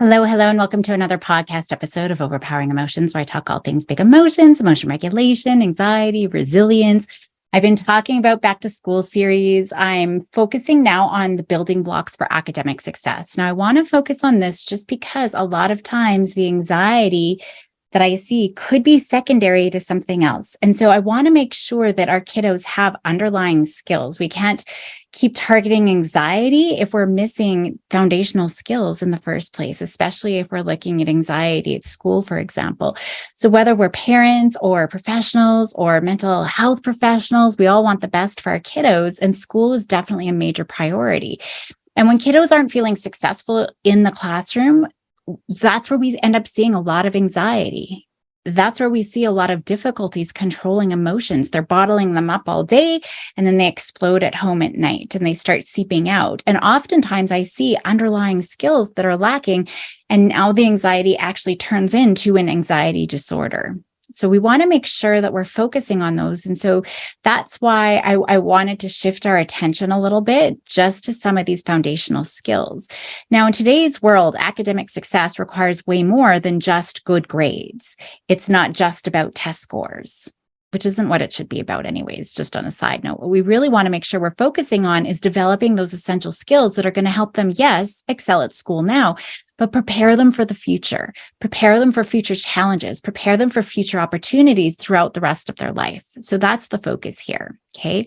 Hello, hello, and welcome to another podcast episode of Overpowering Emotions, where I talk all things big emotions, emotion regulation, anxiety, resilience. I've been talking about back to school series. I'm focusing now on the building blocks for academic success. Now, I want to focus on this just because a lot of times the anxiety that I see could be secondary to something else. And so I want to make sure that our kiddos have underlying skills. We can't keep targeting anxiety if we're missing foundational skills in the first place, especially if we're looking at anxiety at school, for example. So whether we're parents or professionals or mental health professionals, we all want the best for our kiddos, and school is definitely a major priority. And when kiddos aren't feeling successful in the classroom, that's where we end up seeing a lot of anxiety. That's where we see a lot of difficulties controlling emotions. They're bottling them up all day, and then they explode at home at night and they start seeping out. And oftentimes I see underlying skills that are lacking, and now the anxiety actually turns into an anxiety disorder. So we want to make sure that we're focusing on those. And so that's why I wanted to shift our attention a little bit just to some of these foundational skills. Now, in today's world, academic success requires way more than just good grades. It's not just about test scores, which isn't what it should be about anyways, just on a side note. What we really want to make sure we're focusing on is developing those essential skills that are going to help them, yes, excel at school now, but prepare them for the future, prepare them for future challenges, prepare them for future opportunities throughout the rest of their life. So that's the focus here, okay?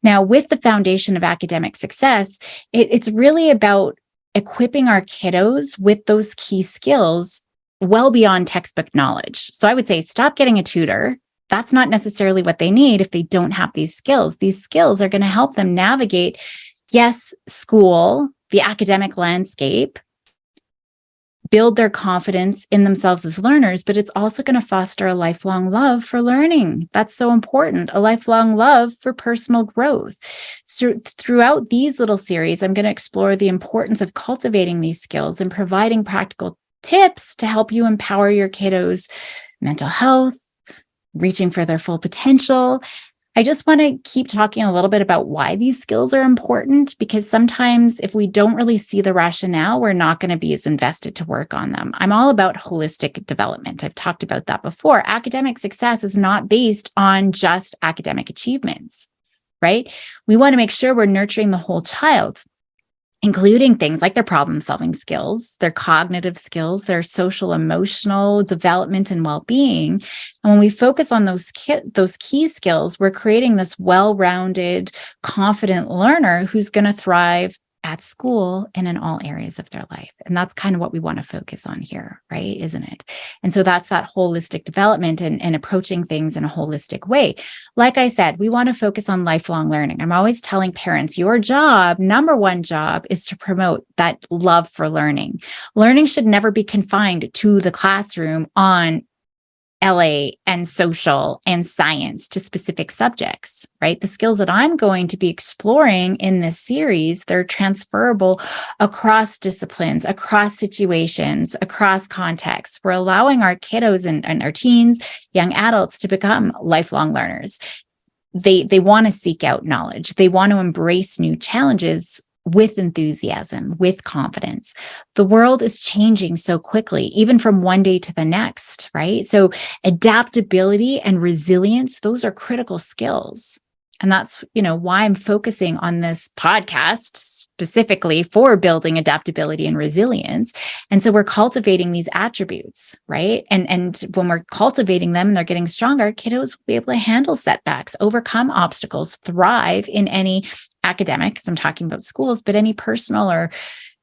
Now, with the foundation of academic success, it's really about equipping our kiddos with those key skills well beyond textbook knowledge. So I would say stop getting a tutor. That's not necessarily what they need if they don't have these skills. These skills are going to help them navigate, yes, school, the academic landscape, build their confidence in themselves as learners, but it's also going to foster a lifelong love for learning. That's so important, a lifelong love for personal growth. So throughout these little series, I'm going to explore the importance of cultivating these skills and providing practical tips to help you empower your kiddos' mental health, reaching for their full potential. I just want to keep talking a little bit about why these skills are important, because sometimes if we don't really see the rationale, we're not going to be as invested to work on them. I'm all about holistic development. I've talked about that before. Academic success is not based on just academic achievements, right? We want to make sure we're nurturing the whole child, including things like their problem-solving skills, their cognitive skills, their social, emotional development and well-being. And when we focus on those key skills, we're creating this well-rounded, confident learner who's going to thrive at school and in all areas of their life. And that's kind of what we want to focus on here, right? Isn't it? And so that's that holistic development and approaching things in a holistic way. Like I said, we want to focus on lifelong learning. I'm always telling parents, your job, number one job, is to promote that love for learning. Learning should never be confined to the classroom on LA and social and science to specific subjects, right? The skills that I'm going to be exploring in this series, they're transferable across disciplines, across situations, across contexts. We're allowing our kiddos and our teens, young adults to become lifelong learners. They want to seek out knowledge. They want to embrace new challenges with enthusiasm, with confidence. The world is changing so quickly, even from one day to the next, right? So adaptability and resilience, those are critical skills. And that's, why I'm focusing on this podcast specifically for building adaptability and resilience. And so we're cultivating these attributes, right? And when we're cultivating them and they're getting stronger, kiddos will be able to handle setbacks, overcome obstacles, thrive in any academic, because I'm talking about schools, but any personal or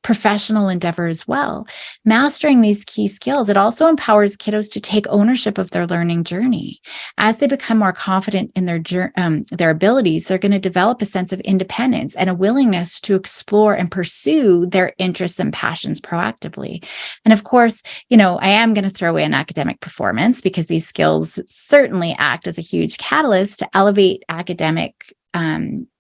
professional endeavor as well. Mastering these key skills, it also empowers kiddos to take ownership of their learning journey. As they become more confident in their abilities, they're going to develop a sense of independence and a willingness to explore and pursue their interests and passions proactively. And of course, I am going to throw in academic performance, because these skills certainly act as a huge catalyst to elevate academic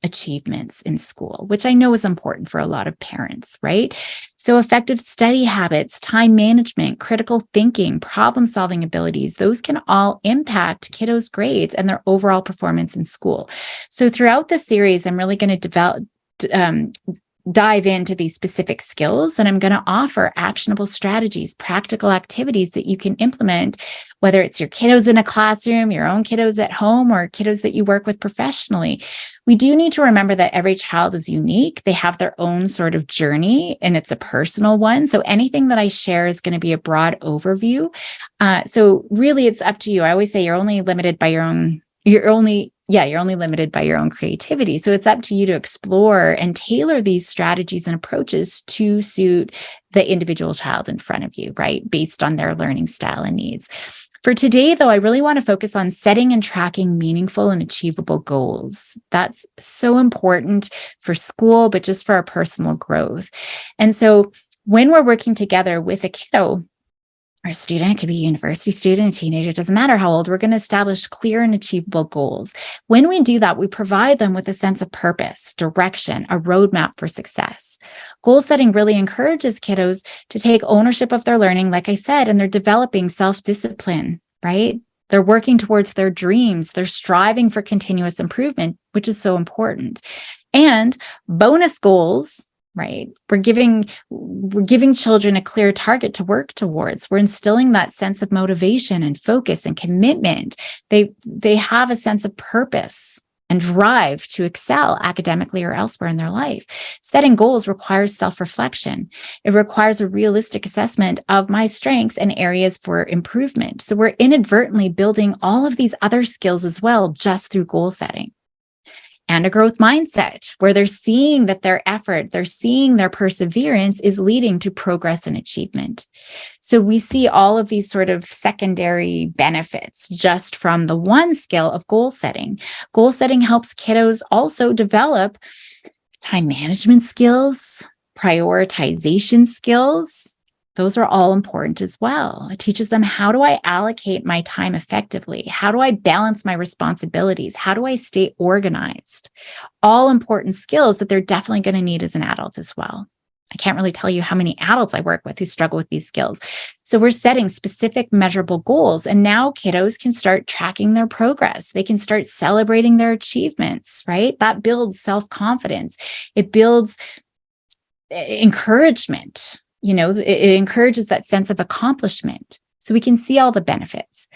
achievements in school, which I know is important for a lot of parents, right? So effective study habits, time management, critical thinking, problem-solving abilities, those can all impact kiddos' grades and their overall performance in school. So throughout the series, I'm really going to dive into these specific skills, and I'm going to offer actionable strategies, practical activities that you can implement, whether it's your kiddos in a classroom, your own kiddos at home, or kiddos that you work with professionally. We do need to remember that every child is unique. They have their own sort of journey, and it's a personal one. So anything that I share is going to be a broad overview. So really, it's up to you. I always say you're only limited by you're only limited by your own creativity. So it's up to you to explore and tailor these strategies and approaches to suit the individual child in front of you, right? Based on their learning style and needs. For today, though, I really want to focus on setting and tracking meaningful and achievable goals. That's so important for school, but just for our personal growth. And so when we're working together with a kiddo, or a student, it could be a university student, a teenager, it doesn't matter how old, we're going to establish clear and achievable goals. When we do that, we provide them with a sense of purpose, direction, a roadmap for success. Goal setting really encourages kiddos to take ownership of their learning, like I said, and they're developing self-discipline, right? They're working towards their dreams. They're striving for continuous improvement, which is so important. And bonus goals, right? We're giving children a clear target to work towards. We're instilling that sense of motivation and focus and commitment. They have a sense of purpose and drive to excel academically or elsewhere in their life. Setting goals requires self-reflection. It requires a realistic assessment of my strengths and areas for improvement. So we're inadvertently building all of these other skills as well, just through goal setting. And a growth mindset where they're seeing that their effort, they're seeing their perseverance is leading to progress and achievement. So we see all of these sort of secondary benefits just from the one skill of goal setting. Goal setting helps kiddos also develop time management skills, prioritization skills. Those are all important as well. It teaches them, how do I allocate my time effectively? How do I balance my responsibilities? How do I stay organized? All important skills that they're definitely going to need as an adult as well. I can't really tell you how many adults I work with who struggle with these skills. So we're setting specific measurable goals, and now kiddos can start tracking their progress. They can start celebrating their achievements, right? That builds self-confidence. It builds encouragement. It encourages that sense of accomplishment. So we can see all the benefits.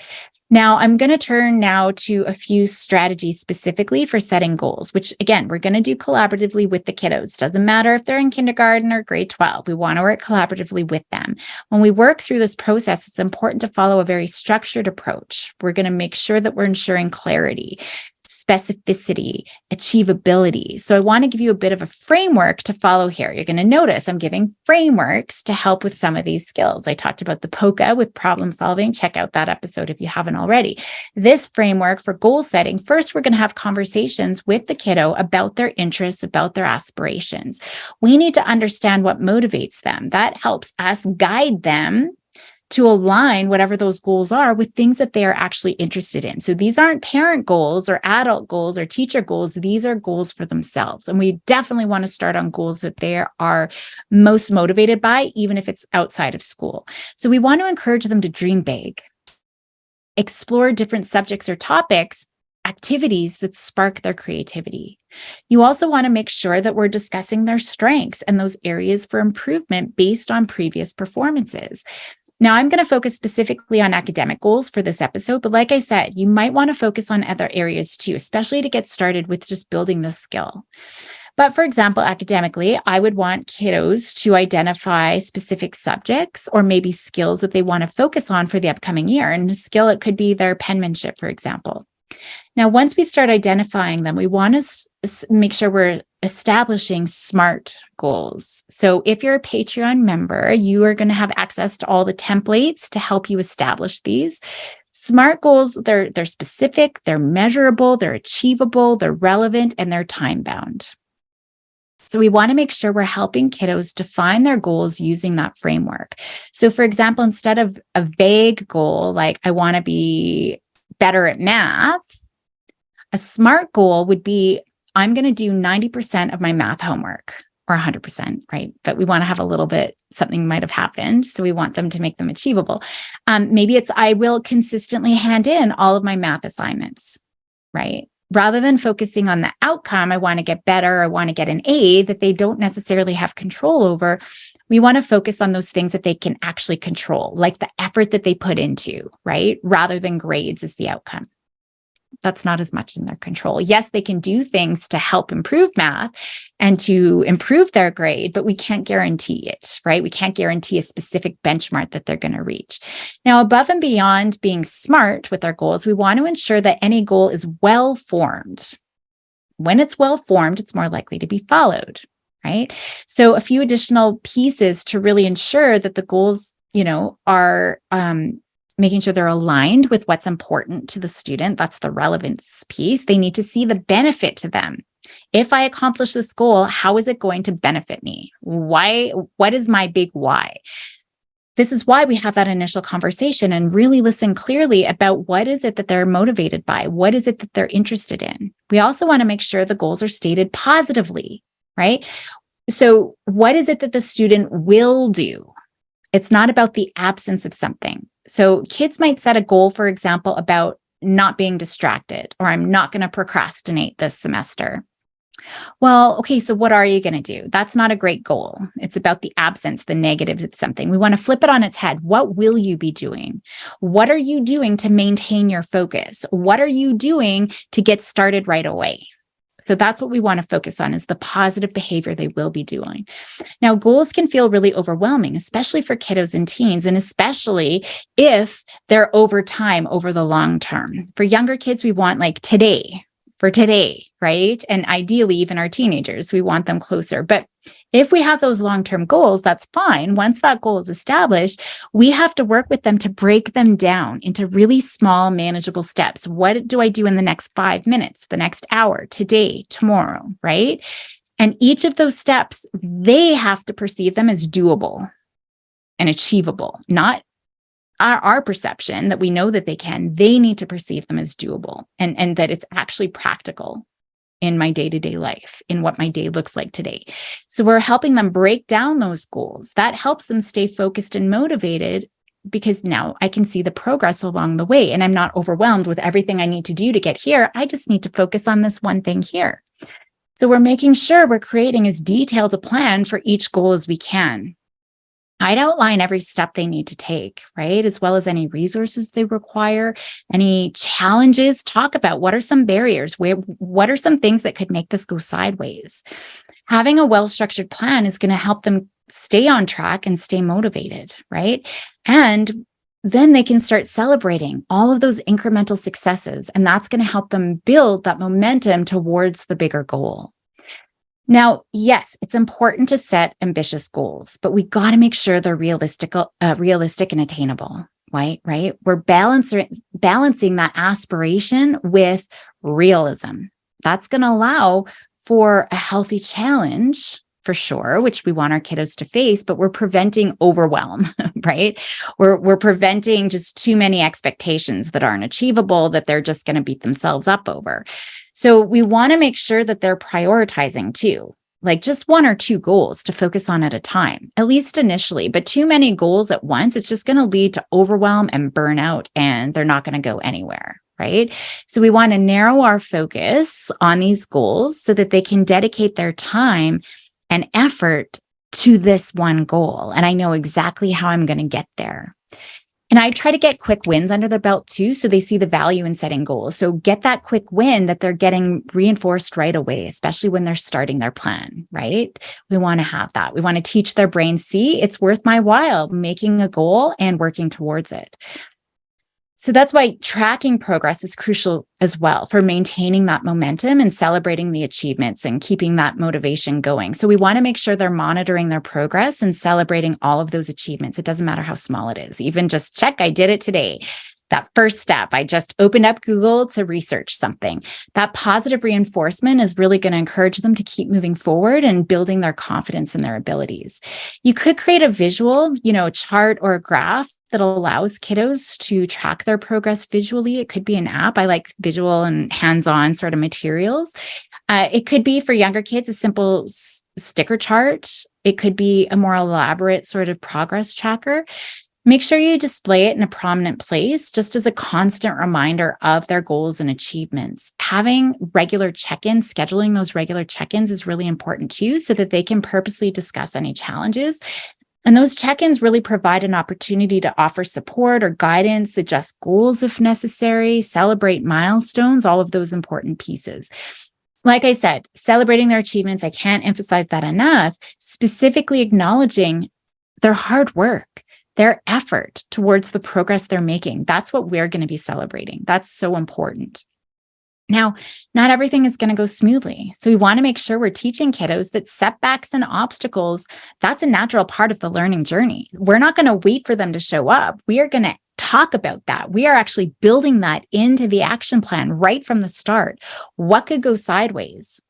Now, I'm going to turn now to a few strategies specifically for setting goals, which again, we're going to do collaboratively with the kiddos. Doesn't matter if they're in kindergarten or grade 12. We want to work collaboratively with them. When we work through this process, it's important to follow a very structured approach. We're going to make sure that we're ensuring clarity, specificity, achievability. So I want to give you a bit of a framework to follow here. You're going to notice I'm giving frameworks to help with some of these skills. I talked about the POCA with problem solving. Check out that episode if you haven't already. This framework for goal setting, first, we're going to have conversations with the kiddo about their interests, about their aspirations. We need to understand what motivates them. That helps us guide them to align whatever those goals are with things that they are actually interested in. So these aren't parent goals or adult goals or teacher goals. These are goals for themselves. And we definitely want to start on goals that they are most motivated by, even if it's outside of school. So we want to encourage them to dream big, explore different subjects or topics, activities that spark their creativity. You also want to make sure that we're discussing their strengths and those areas for improvement based on previous performances. Now, I'm going to focus specifically on academic goals for this episode, but like I said, you might want to focus on other areas too, especially to get started with just building the skill. But for example, academically, I would want kiddos to identify specific subjects or maybe skills that they want to focus on for the upcoming year. And a skill, it could be their penmanship, for example. Now, once we start identifying them, we want to make sure we're establishing SMART goals. So if you're a Patreon member, you are going to have access to all the templates to help you establish these. SMART goals, they're specific, they're measurable, they're achievable, they're relevant, and they're time-bound. So we want to make sure we're helping kiddos define their goals using that framework. So for example, instead of a vague goal, like I want to be better at math, a SMART goal would be, I'm going to do 90% of my math homework, or 100%, right? But we want to have a little bit, something might have happened. So we want them to make them achievable. Maybe it's, I will consistently hand in all of my math assignments, right? rather than focusing on the outcome, I want to get better, I want to get an A that they don't necessarily have control over. We want to focus on those things that they can actually control, like the effort that they put into, right? Rather than grades as the outcome. That's not as much in their control. Yes, they can do things to help improve math and to improve their grade, but we can't guarantee it, right? We can't guarantee a specific benchmark that they're going to reach. Now, above and beyond being smart with our goals, we want to ensure that any goal is well formed. When it's well formed, it's more likely to be followed, right? So a few additional pieces to really ensure that the goals, are making sure they're aligned with what's important to the student. That's the relevance piece. They need to see the benefit to them. If I accomplish this goal, how is it going to benefit me? Why? What is my big why? This is why we have that initial conversation and really listen clearly about what is it that they're motivated by? What is it that they're interested in? We also want to make sure the goals are stated positively, right? So what is it that the student will do? It's not about the absence of something. So kids might set a goal, for example, about not being distracted, or I'm not going to procrastinate this semester. Well, okay, so what are you going to do? That's not a great goal. It's about the absence, the negative of something. We want to flip it on its head. What will you be doing? What are you doing to maintain your focus? What are you doing to get started right away? So that's what we want to focus on, is the positive behavior they will be doing. Now, goals can feel really overwhelming, especially for kiddos and teens, and especially if they're over time, over the long term. For younger kids, we want like today, for today, right? And ideally, even our teenagers, we want them closer. But if we have those long-term goals, that's fine. Once that goal is established, we have to work with them to break them down into really small, manageable steps. What do I do in the next 5 minutes, the next hour, today, tomorrow, right? And each of those steps, they have to perceive them as doable and achievable, not our perception that we know that they can. They need to perceive them as doable and that it's actually practical in my day-to-day life, in what my day looks like today. So we're helping them break down those goals. That helps them stay focused and motivated, because now I can see the progress along the way and I'm not overwhelmed with everything I need to do to get here. I just need to focus on this one thing here. So we're making sure we're creating as detailed a plan for each goal as we can. I'd outline every step they need to take, right? As well as any resources they require, any challenges. Talk about what are some barriers, what are some things that could make this go sideways. Having a well-structured plan is going to help them stay on track and stay motivated, right? And then they can start celebrating all of those incremental successes, and that's going to help them build that momentum towards the bigger goal. Now, yes, it's important to set ambitious goals, but we got to make sure they're realistic and attainable, right? We're balancing that aspiration with realism. That's going to allow for a healthy challenge, for sure, which we want our kiddos to face, but we're preventing overwhelm, right? We're preventing just too many expectations that aren't achievable, that they're just going to beat themselves up over. So we want to make sure that they're prioritizing too, like just 1 or 2 goals to focus on at a time, at least initially. But too many goals at once, it's just going to lead to overwhelm and burnout, and they're not going to go anywhere, right? So we want to narrow our focus on these goals so that they can dedicate their time and effort to this one goal. And I know exactly how I'm going to get there. And I try to get quick wins under their belt too, so they see the value in setting goals. So get that quick win that they're getting reinforced right away, especially when they're starting their plan, right? We want to have that. We want to teach their brain, see, it's worth my while making a goal and working towards it. So that's why tracking progress is crucial as well for maintaining that momentum and celebrating the achievements and keeping that motivation going. So we want to make sure they're monitoring their progress and celebrating all of those achievements. It doesn't matter how small it is. Even just check, I did it today. That first step, I just opened up Google to research something. That positive reinforcement is really going to encourage them to keep moving forward and building their confidence in their abilities. You could create a visual, a chart or a graph that allows kiddos to track their progress visually. It could be an app. I like visual and hands-on sort of materials. It could be for younger kids, a simple sticker chart. It could be a more elaborate sort of progress tracker. Make sure you display it in a prominent place, just as a constant reminder of their goals and achievements. Having regular check-ins, scheduling those regular check-ins is really important too, so that they can purposely discuss any challenges. And those check-ins really provide an opportunity to offer support or guidance, adjust goals if necessary, celebrate milestones, all of those important pieces. Like I said, celebrating their achievements, I can't emphasize that enough, specifically acknowledging their hard work, their effort towards the progress they're making. That's what we're going to be celebrating. That's so important. Now, not everything is going to go smoothly. So we want to make sure we're teaching kiddos that setbacks and obstacles, that's a natural part of the learning journey. We're not going to wait for them to show up. We are going to talk about that. We are actually building that into the action plan right from the start. What could go sideways?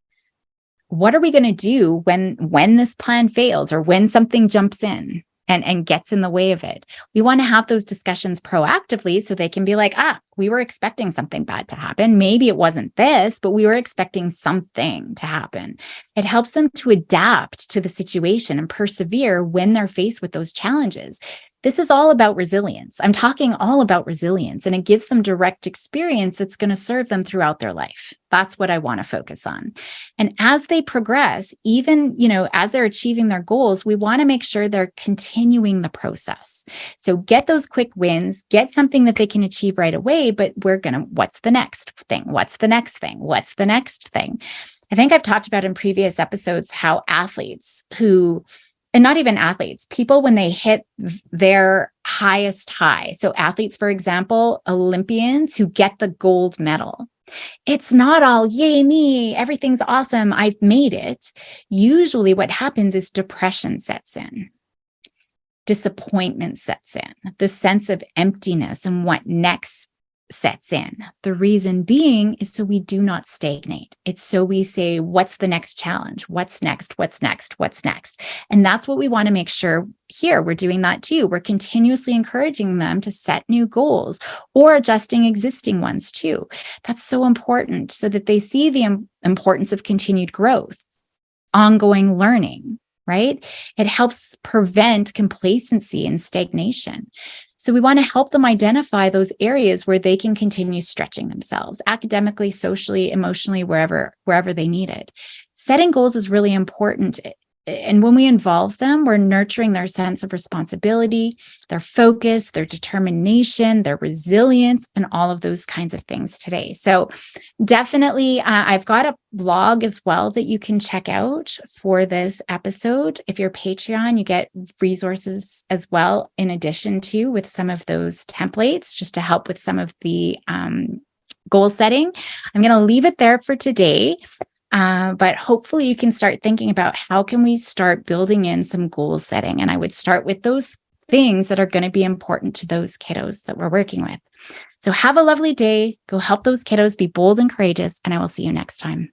What are we going to do when this plan fails or when something jumps in and gets in the way of it? We want to have those discussions proactively so they can be like, we were expecting something bad to happen. Maybe it wasn't this, but we were expecting something to happen. It helps them to adapt to the situation and persevere when they're faced with those challenges. This is all about resilience. I'm talking all about resilience, and it gives them direct experience that's going to serve them throughout their life. That's what I want to focus on. And as they progress, even, as they're achieving their goals, we want to make sure they're continuing the process. So get those quick wins, get something that they can achieve right away, but what's the next thing? What's the next thing? What's the next thing? I think I've talked about in previous episodes how athletes and not even athletes, people when they hit their highest high. So athletes, for example, Olympians who get the gold medal. It's not all, yay me, everything's awesome, I've made it. Usually what happens is depression sets in. Disappointment sets in. The sense of emptiness and what next sets in. The reason being is so we do not stagnate. It's so we say, what's the next challenge? What's next? What's next? What's next? And that's what we want to make sure here we're doing that too. We're continuously encouraging them to set new goals or adjusting existing ones too. That's so important so that they see the importance of continued growth, ongoing learning, right? It helps prevent complacency and stagnation. So we want to help them identify those areas where they can continue stretching themselves academically, socially, emotionally, wherever they need it. Setting goals is really important. And when we involve them, we're nurturing their sense of responsibility, their focus, their determination, their resilience, and all of those kinds of things today. So definitely, I've got a blog as well that you can check out for this episode. If you're Patreon, you get resources as well, in addition to with some of those templates, just to help with some of the goal setting. I'm going to leave it there for today. But hopefully you can start thinking about how can we start building in some goal setting. And I would start with those things that are going to be important to those kiddos that we're working with. So have a lovely day. Go help those kiddos be bold and courageous. And I will see you next time.